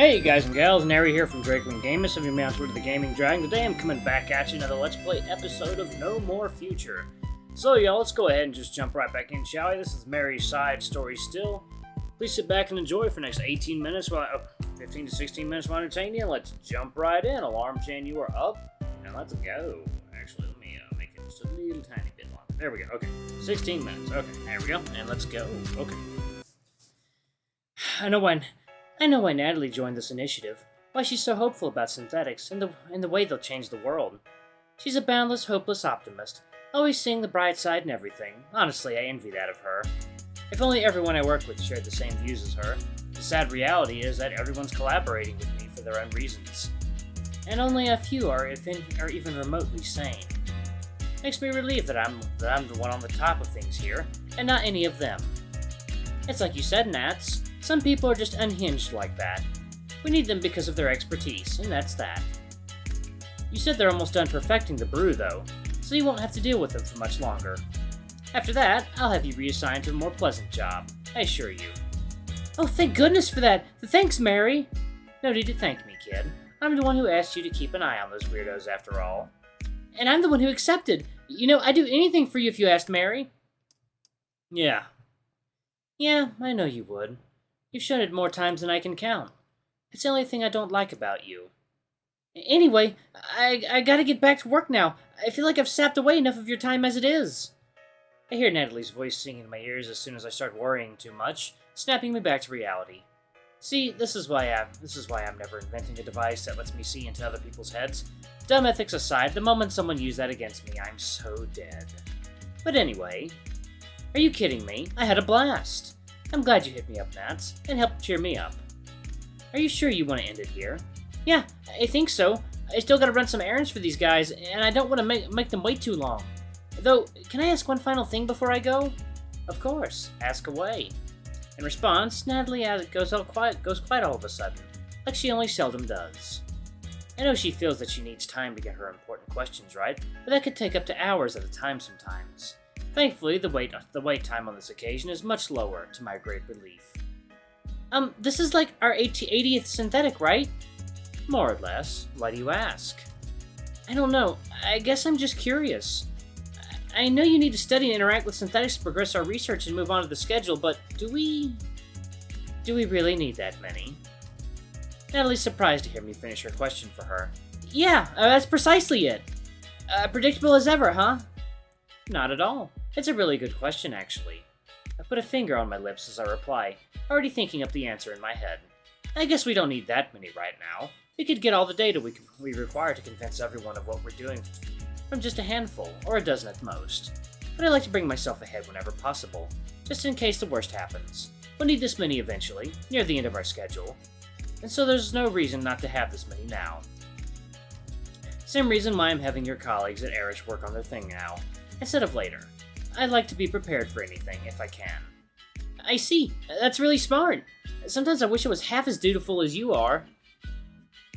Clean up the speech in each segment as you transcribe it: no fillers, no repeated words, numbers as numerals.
Hey guys and gals, Nary here from Drakeling Gamers, some of you mounts to the Gaming Dragon. Today I'm coming back at you another Let's Play episode of No More Future. So y'all, let's go ahead and just jump right back in, shall we? This is Mary's side story still. Please sit back and enjoy for the next 18 minutes, 15 to 16 minutes while I entertain you. Let's jump right in. Alarm chain, you are up, and let's go. Actually, let me make it just a little tiny bit longer. There we go, okay. 16 minutes, okay, there we go, and let's go, okay. I know why Natalie joined this initiative, why she's so hopeful about synthetics, and the way they'll change the world. She's a boundless, hopeless optimist, always seeing the bright side in everything. Honestly, I envy that of her. If only everyone I work with shared the same views as her. The sad reality is that everyone's collaborating with me for their own reasons. And only a few are even remotely sane. Makes me relieved that I'm the one on the top of things here, and not any of them. It's like you said, Nats. Some people are just unhinged like that. We need them because of their expertise, and that's that. You said they're almost done perfecting the brew, though, so you won't have to deal with them for much longer. After that, I'll have you reassigned to a more pleasant job, I assure you. Oh, thank goodness for that! Thanks, Mary! No need to thank me, kid. I'm the one who asked you to keep an eye on those weirdos after all. And I'm the one who accepted. You know, I'd do anything for you if you asked, Mary. Yeah, I know you would. You've shown it more times than I can count. It's the only thing I don't like about you. Anyway, I gotta get back to work now. I feel like I've sapped away enough of your time as it is. I hear Natalie's voice singing in my ears as soon as I start worrying too much, snapping me back to reality. See, this is why I'm never inventing a device that lets me see into other people's heads. Dumb ethics aside, the moment someone used that against me, I'm so dead. But anyway, are you kidding me? I had a blast. I'm glad you hit me up, Nats, and helped cheer me up. Are you sure you want to end it here? Yeah, I think so. I still gotta run some errands for these guys, and I don't want to make them wait too long. Though, can I ask one final thing before I go? Of course, ask away. In response, Natalie goes quiet all of a sudden, like she only seldom does. I know she feels that she needs time to get her important questions right, but that could take up to hours at a time sometimes. Thankfully, the wait time on this occasion is much lower, to my great relief. This is like our 80th synthetic, right? More or less. Why do you ask? I don't know. I guess I'm just curious. I know you need to study and interact with synthetics to progress our research and move on to the schedule, but do we really need that many? Natalie's surprised to hear me finish her question for her. Yeah, that's precisely it. Predictable as ever, huh? Not at all. It's a really good question, actually. I put a finger on my lips as I reply, already thinking up the answer in my head. I guess we don't need that many right now. We could get all the data we require to convince everyone of what we're doing from just a handful, or a dozen at most. But I like to bring myself ahead whenever possible, just in case the worst happens. We'll need this many eventually, near the end of our schedule. And so there's no reason not to have this many now. Same reason why I'm having your colleagues at Erish work on their thing now, instead of later. I'd like to be prepared for anything, if I can. I see. That's really smart. Sometimes I wish I was half as dutiful as you are.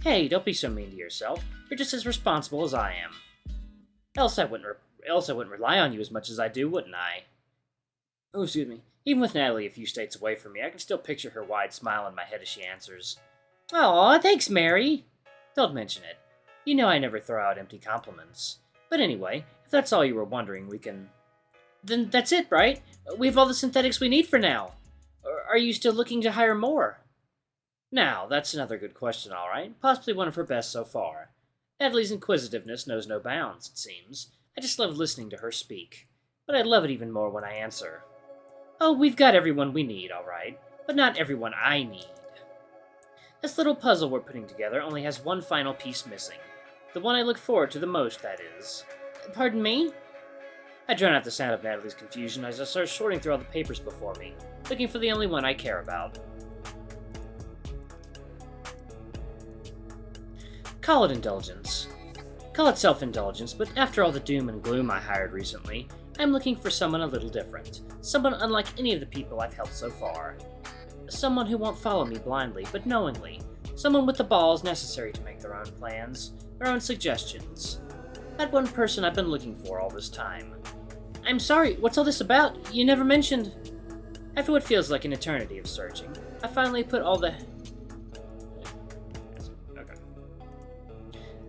Hey, don't be so mean to yourself. You're just as responsible as I am. Else I wouldn't rely on you as much as I do, wouldn't I? Oh, excuse me. Even with Natalie a few states away from me, I can still picture her wide smile in my head as she answers. Aw, thanks, Mary. Don't mention it. You know I never throw out empty compliments. But anyway, if that's all you were wondering, Then that's it, right? We have all the synthetics we need for now. Or are you still looking to hire more? Now, that's another good question, all right. Possibly one of her best so far. Natalie's inquisitiveness knows no bounds, it seems. I just love listening to her speak. But I love it even more when I answer. Oh, we've got everyone we need, all right. But not everyone I need. This little puzzle we're putting together only has one final piece missing. The one I look forward to the most, that is. Pardon me? I drown out the sound of Natalie's confusion as I start sorting through all the papers before me, looking for the only one I care about. Call it indulgence. Call it self-indulgence, but after all the doom and gloom I hired recently, I'm looking for someone a little different. Someone unlike any of the people I've helped so far. Someone who won't follow me blindly, but knowingly. Someone with the balls necessary to make their own plans, their own suggestions. That one person I've been looking for all this time. I'm sorry, what's all this about? You never mentioned... After what feels like an eternity of searching, I finally put all the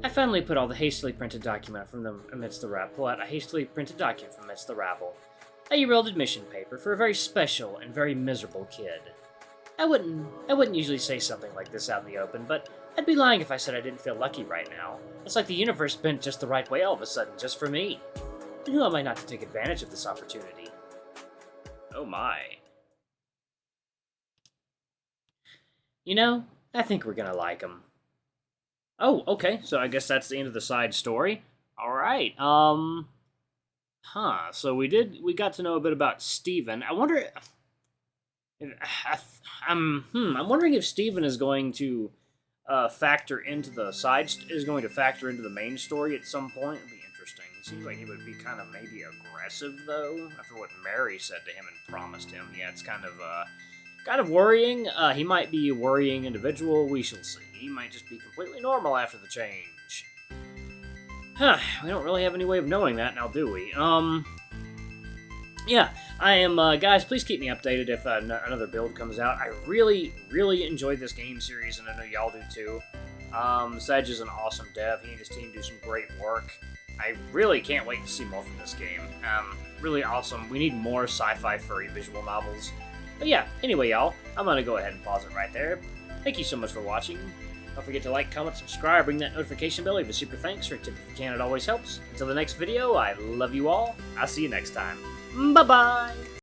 I finally put all the hastily printed document from them amidst the rabble. Pull out a hastily printed document from amidst the rabble. A year-old admission paper for a very special and very miserable kid. I wouldn't usually say something like this out in the open, but I'd be lying if I said I didn't feel lucky right now. It's like the universe bent just the right way all of a sudden, just for me. And who am I not to take advantage of this opportunity? Oh my. You know, I think we're gonna like him. Oh, okay, so I guess that's the end of the side story. Alright, so we got to know a bit about Steven. I wonder... I'm wondering if Steven is going to factor into the factor into the main story at some point. It'd be interesting. It seems like he would be kind of maybe aggressive though, after what Mary said to him and promised him. Yeah, it's kind of worrying. He might be a worrying individual. We shall see. He might just be completely normal after the change. Huh, we don't really have any way of knowing that now, do we? Yeah, I am, guys, please keep me updated if another build comes out. I really, really enjoyed this game series, and I know y'all do too. Sedge is an awesome dev. He and his team do some great work. I really can't wait to see more from this game. Really awesome. We need more sci-fi furry visual novels. But yeah, anyway, y'all, I'm gonna go ahead and pause it right there. Thank you so much for watching. Don't forget to like, comment, subscribe, ring that notification bell, leave a super thanks, or a tip if you can, it always helps. Until the next video, I love you all. I'll see you next time. Bye-bye!